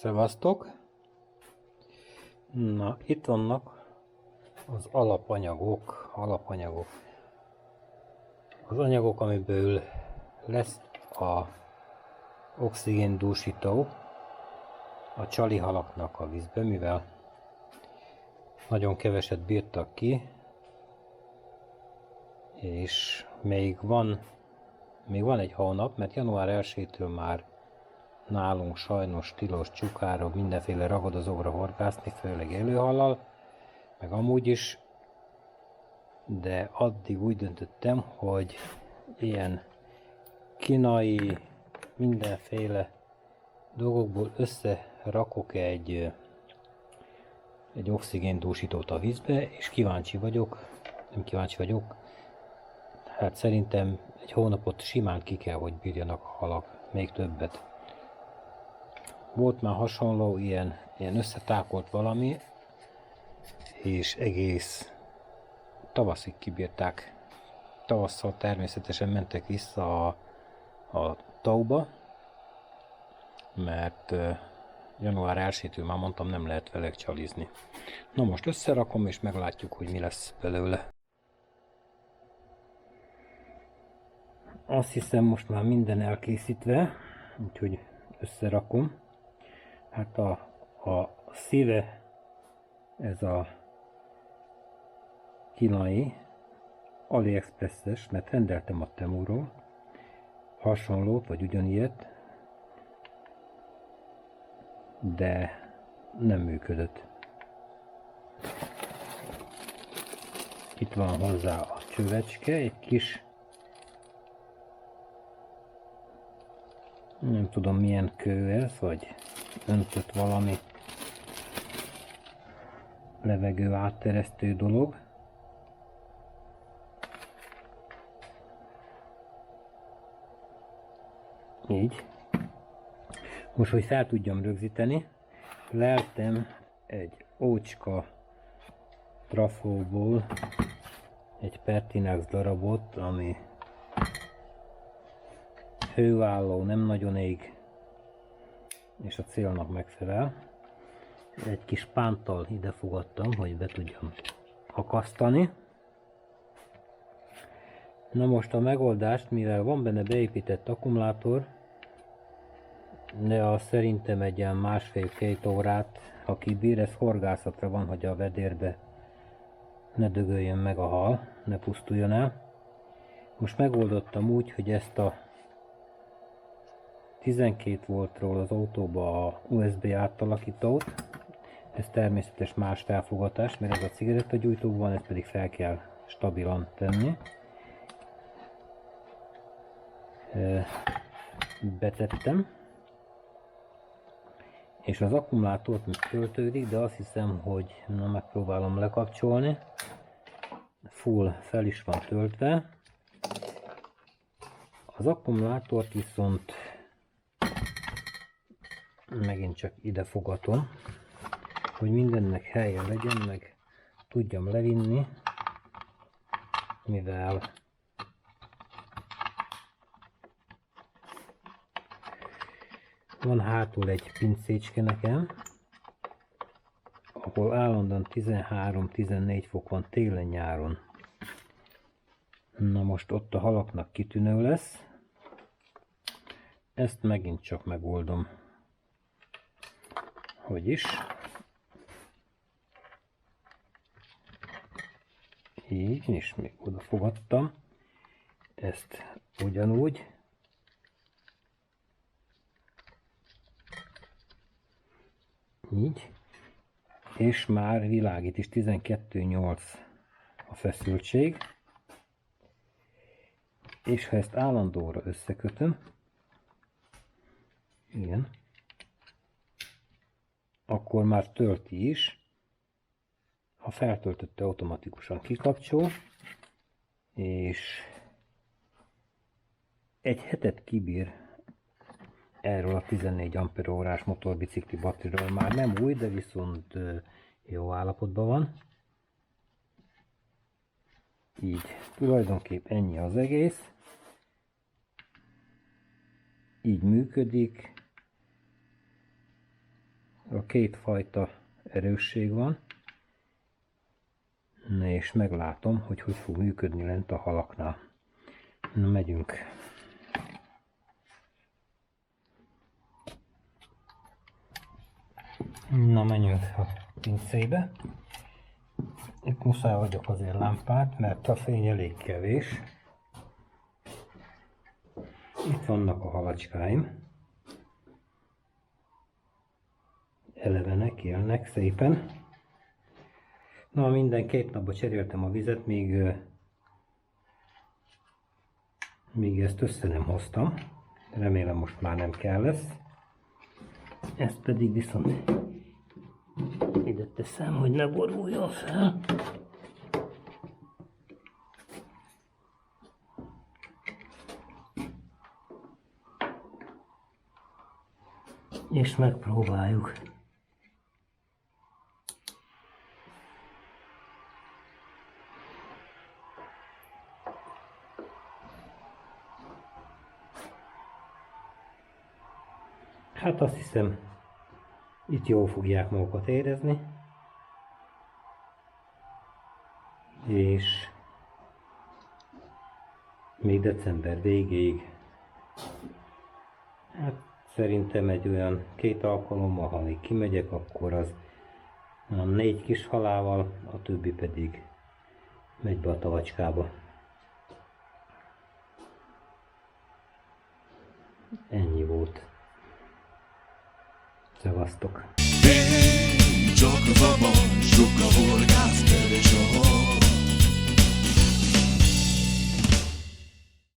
Szevasztok! Na, itt vannak az alapanyagok. Az anyagok, amiből lesz a oxigéndúsító a csalihalaknak a vízbe, mivel nagyon keveset bírtak ki, és még van egy hónap, mert január 1-től már nálunk sajnos tilos csukára, mindenféle ragadozóra horgászni, főleg élőhallal, meg amúgy is, de addig úgy döntöttem, hogy ilyen kínai, mindenféle dolgokból összerakok egy oxigéndúsítót a vízbe, és hát szerintem egy hónapot simán ki kell, hogy bírjanak a halak, még többet. Volt már hasonló, ilyen összetákolt valami, és egész tavaszig kibírták. Tavasszal természetesen mentek vissza a tóba, mert január 1-től már mondtam, nem lehet velük csalizni. Na most összerakom, és meglátjuk, hogy mi lesz belőle. Azt hiszem, most már minden elkészítve, úgyhogy összerakom. Hát a szíve, ez a kínai, AliExpress-es, mert rendeltem a Temuról hasonlót, vagy ugyanilyet, de nem működött. Itt van hozzá a csövecske, egy kis, nem tudom milyen kő ez, vagy öntött valami levegő átteresztő dolog. Így. Most, hogy fel tudjam rögzíteni, leltem egy ócska trafóból egy Pertinax darabot, ami hőálló, nem nagyon ég, és a célnak megfelel. Egy kis pánttal ide fogadtam, hogy be tudjam akasztani. Na most a megoldást, mivel van benne beépített akkumulátor, de az szerintem egy ilyen 1,5-2 órát, ha kibír, ez horgászatra van, hogy a vedérbe ne dögöljön meg a hal, ne pusztuljon el. Most megoldottam úgy, hogy ezt a 12 voltról az autóba a USB átalakítót, ez természetes más felfogatás, mert ez a cigarettagyújtóban van, ezt pedig fel kell stabilan tenni. Betettem, és az akkumulátort még töltődik, de azt hiszem, hogy megpróbálom lekapcsolni. Full fel is van töltve. Az akkumulátort viszont megint csak ide fogatom, hogy mindennek helye legyen, meg tudjam levinni, mivel van hátul egy pincécske nekem, ahol állandóan 13-14 fok van télen-nyáron. Na most ott a halaknak kitűnő lesz. Ezt megint csak megoldom. Hogy is? Így, és még oda fogadtam. Ezt ugyanúgy. Így. És már világít is 12,8 a feszültség. És ha ezt állandóra összekötöm, igen, akkor már tölti is. Ha feltöltötte, automatikusan kikapcsol, és egy hetet kibír erről a 14 Ah motorbicikli batteriról. Már nem új, de viszont jó állapotban van. Így, tulajdonképp ennyi az egész. Így működik. A két fajta erősség van, és meglátom, hogy hogy fog működni lent a halaknál. Na, megyünk. Na, menjünk a pincébe. Itt muszáj hagyok azért lámpát, mert a fény elég kevés. Itt vannak a halacskáim. Elevenek, élnek szépen. Na, minden 2 napba cseréltem a vizet, míg ezt össze nem hoztam. Remélem most már nem kell lesz. Ezt pedig viszont ide teszem, hogy ne boruljon fel. És megpróbáljuk. Hát azt hiszem, itt jól fogják magukat érezni. És még december végéig, hát szerintem egy olyan 2 alkalommal, ha még kimegyek, akkor az a 4 kis halával, a többi pedig megy be a tavacskába. Ennyi volt. Szevasztok! Csak a baba, sok a horgász, kevés a hal.